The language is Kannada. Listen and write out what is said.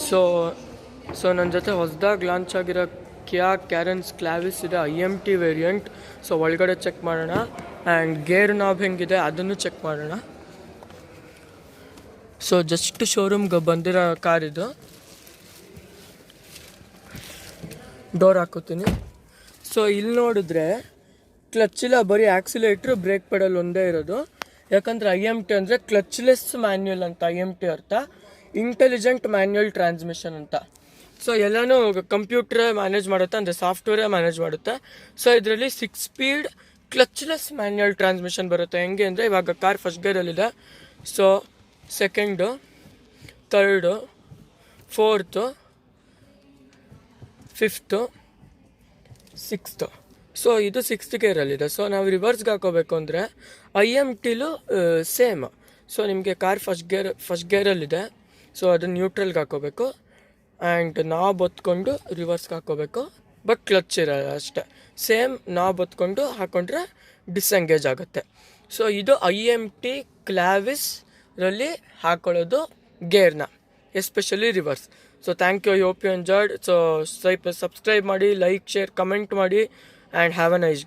ಸೊ ನನ್ನ ಜೊತೆ ಹೊಸದಾಗಿ ಲಾಂಚ್ ಆಗಿರೋ ಕಿಯಾ ಕ್ಯಾರೆನ್ಸ್ ಕ್ಲಾವಿಸ್ ಇದೆ, IMT ವೇರಿಯಂಟ್. ಸೊ ಒಳಗಡೆ ಚೆಕ್ ಮಾಡೋಣ. ಆ್ಯಂಡ್ ಗೇರ್ ನಾಬ್ ಹೆಂಗಿದೆ ಅದನ್ನು ಚೆಕ್ ಮಾಡೋಣ. ಸೊ ಜಸ್ಟ್ ಶೋರೂಮ್ಗೆ ಬಂದಿರೋ ಕಾರ್ ಇದು. ಡೋರ್ ಹಾಕೋತೀನಿ. ಸೊ ಇಲ್ಲಿ ನೋಡಿದ್ರೆ ಕ್ಲಚ್ಚಿಲ್ಲ, ಬರೀ ಆಕ್ಸಿಲೇಟ್ರು, ಬ್ರೇಕ್ ಪೆಡಲ್ ಒಂದೇ ಇರೋದು. ಯಾಕಂದರೆ IMT ಅಂದರೆ ಕ್ಲಚ್ಲೆಸ್ ಮ್ಯಾನ್ಯುಯಲ್ ಅಂತ. IMT ಅರ್ಥ ಇಂಟೆಲಿಜೆಂಟ್ ಮ್ಯಾನ್ಯುಯಲ್ ಟ್ರಾನ್ಸ್ಮಿಷನ್ ಅಂತ. ಸೊ ಎಲ್ಲನೂ ಕಂಪ್ಯೂಟ್ರೇ ಮ್ಯಾನೇಜ್ ಮಾಡುತ್ತೆ, ಅಂದರೆ ಸಾಫ್ಟ್ವೇರೇ ಮ್ಯಾನೇಜ್ ಮಾಡುತ್ತೆ. ಸೊ ಇದರಲ್ಲಿ 6 ಸ್ಪೀಡ್ ಕ್ಲಚ್ಲೆಸ್ ಮ್ಯಾನ್ಯುಯಲ್ ಟ್ರಾನ್ಸ್ಮಿಷನ್ ಬರುತ್ತೆ. ಹೆಂಗೆ ಅಂದರೆ ಇವಾಗ ಕಾರ್ ಫಸ್ಟ್ ಗೇರಲ್ಲಿದೆ. So second, third, fourth, fifth, sixth. So ಇದು 6th ಗೇರಲ್ಲಿದೆ. ಸೊ ನಾವು ರಿವರ್ಸ್ಗೆ ಹಾಕೋಬೇಕು ಅಂದರೆ IMTಲೂ ಸೇಮ್. ಸೊ ನಿಮಗೆ ಕಾರ್ ಫಸ್ಟ್ ಗೇರಲ್ಲಿದೆ. ಸೊ ಅದನ್ನು ನ್ಯೂಟ್ರಲ್ಗೆ ಹಾಕೋಬೇಕು. ಆ್ಯಂಡ್ ನಾಬ್ ಒತ್ಕೊಂಡು ರಿವರ್ಸ್ಗೆ ಹಾಕೋಬೇಕು. ಬಟ್ ಕ್ಲಚ್ ಇರೋಲ್ಲ ಅಷ್ಟೇ. ಸೇಮ್ ನಾಬ್ ಒತ್ಕೊಂಡು ಹಾಕೊಂಡ್ರೆ ಡಿಸ್ಎಂಗೇಜ್ ಆಗುತ್ತೆ. ಸೊ ಇದು IMT ಕ್ಲಾವಿಸ್ರಲ್ಲಿ ಹಾಕೊಳ್ಳೋದು ಗೇರ್ನ, especially reverse. So thank you. I hope you enjoyed. So subscribe ಮಾಡಿ, ಲೈಕ್, ಶೇರ್, ಕಮೆಂಟ್ ಮಾಡಿ. And have a nice day.